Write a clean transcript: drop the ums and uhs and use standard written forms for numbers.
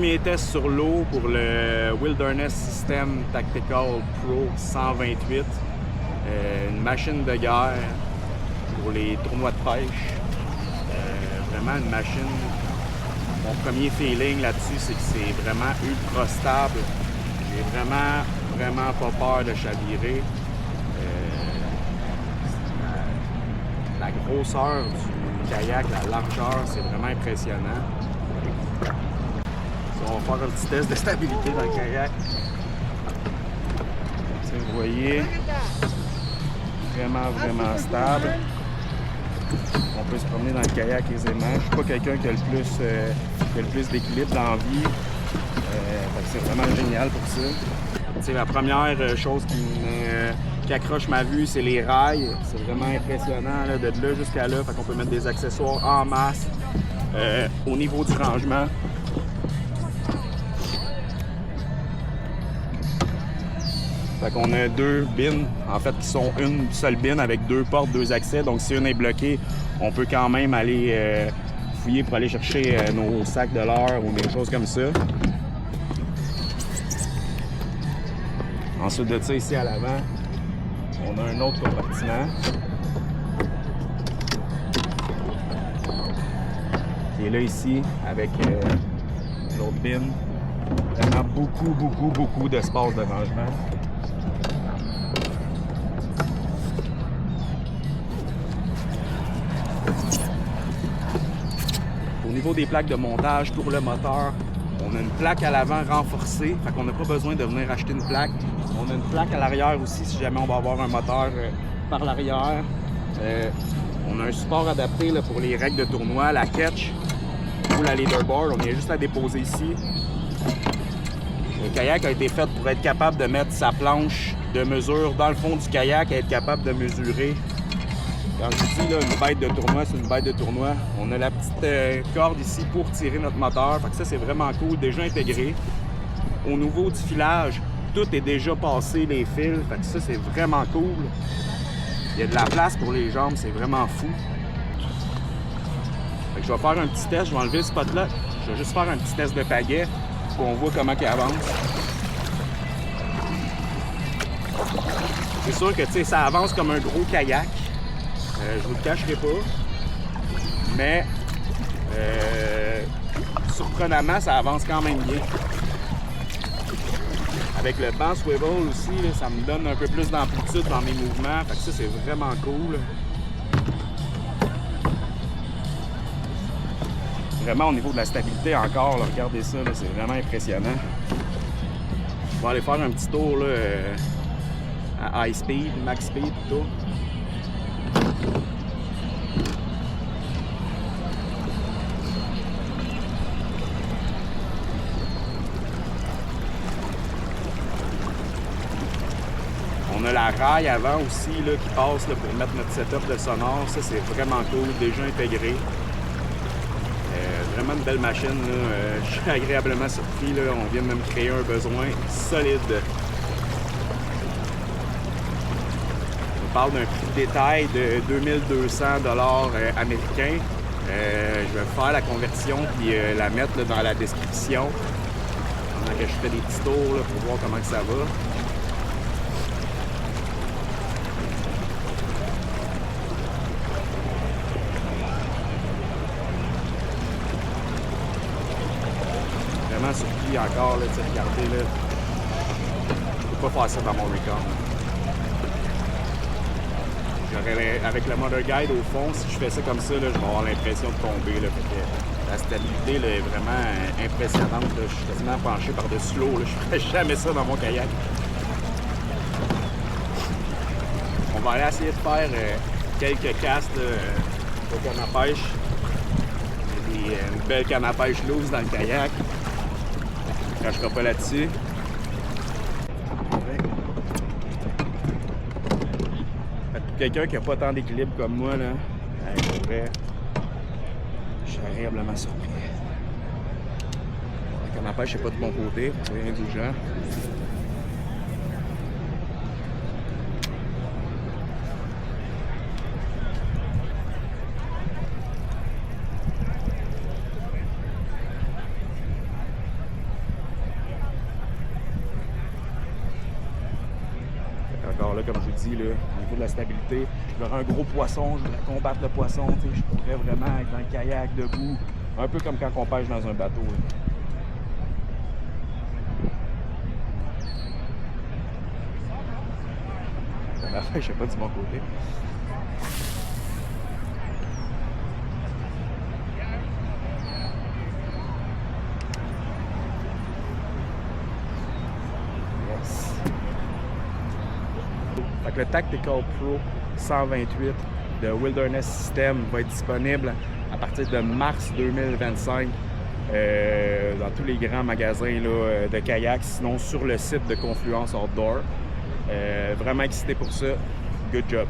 premier test sur l'eau pour le Wilderness System Tactical Pro 128. Une machine de guerre pour les tournois de pêche. Vraiment une machine. Mon premier feeling là-dessus, c'est que c'est vraiment ultra stable. J'ai vraiment pas peur de chavirer. La grosseur du kayak, la largeur, c'est vraiment impressionnant. On va faire un petit test de stabilité dans le kayak. Vous voyez, vraiment stable. On peut se promener dans le kayak aisément. Je suis pas quelqu'un qui a le plus d'équilibre dans la vie. C'est vraiment génial pour ça. T'sais, la première chose qui accroche ma vue, c'est les rails. C'est vraiment impressionnant là, de là jusqu'à là. Fait qu'on peut mettre des accessoires en masse au niveau du rangement. Fait qu'on a deux bines, en fait, qui sont une seule bine avec deux portes, deux accès. Donc, si une est bloquée, on peut quand même aller fouiller pour aller chercher nos sacs de leurre ou des choses comme ça. Ensuite de ça, ici à l'avant, on a un autre compartiment qui est là ici avec l'autre bine. Vraiment beaucoup d'espace de rangement. Au niveau des plaques de montage pour le moteur, on a une plaque à l'avant renforcée, fait qu'on n'a pas besoin de venir acheter une plaque. On a une plaque à l'arrière aussi si jamais on va avoir un moteur par l'arrière. On a un support adapté là, pour les règles de tournoi, la ketch ou la leaderboard. On vient juste la déposer ici. Le kayak a été fait pour être capable de mettre sa planche de mesure dans le fond du kayak et être capable de mesurer. Quand je dis là, une bête de tournoi, c'est une bête de tournoi. On a la petite corde ici pour tirer notre moteur. Fait que ça, c'est vraiment cool, déjà intégré. Au niveau du filage, tout est déjà passé, les fils. Fait que ça, c'est vraiment cool. Il y a de la place pour les jambes, c'est vraiment fou. Fait que je vais faire un petit test, je vais enlever le spotlight. Je vais juste faire un petit test de pagaie pour qu'on voit comment il avance. C'est sûr que ça avance comme un gros kayak. Je vous le cacherai pas. Mais surprenamment, ça avance quand même bien. Avec le banc swivel aussi, là, ça me donne un peu plus d'amplitude dans mes mouvements. Fait que ça, c'est vraiment cool. Vraiment, au niveau de la stabilité encore, là, regardez ça, là, c'est vraiment impressionnant. On va aller faire un petit tour là, à high speed, max speed plutôt. On a la rail avant aussi là, qui passe là, pour mettre notre setup de sonore. Ça, c'est vraiment cool, déjà intégré. Vraiment une belle machine. Là. Je suis agréablement surpris. Là. On vient de me créer un besoin solide. On parle d'un prix de détail de 2200 $ américains. Je vais faire la conversion puis la mettre là, dans la description. Pendant que je fais des petits tours là, pour voir comment que ça va. Vraiment surpris encore, là, regardez, là. Je peux pas faire ça dans mon Recon. Avec le Mother Guide, au fond, si je fais ça comme ça, là, je vais avoir l'impression de tomber. Là, la stabilité là, est vraiment impressionnante. Là. Je suis quasiment penché par-dessus l'eau. Je ne ferais jamais ça dans mon kayak. On va aller essayer de faire quelques casts de canne à pêche. Il y a une belle canne à pêche loose dans le kayak. Je ne cracherai pas là-dessus. Quelqu'un qui n'a pas tant d'équilibre comme moi, là, pour vrai, je suis agréablement surpris. La canne à pêche, c'est pas de mon côté, c'est indulgent. comme je vous dis, là, au niveau de la stabilité, j'aurais un gros poisson, je voudrais combattre le poisson, je pourrais vraiment être dans le kayak debout, un peu comme quand on pêche dans un bateau. Là. La pêche n'est pas du bon côté. Yes. Fait que le Tactical Pro 128 de Wilderness System va être disponible à partir de mars 2025 dans tous les grands magasins là, de kayak, sinon sur le site de Confluence Outdoor. Vraiment excité pour ça. Good job!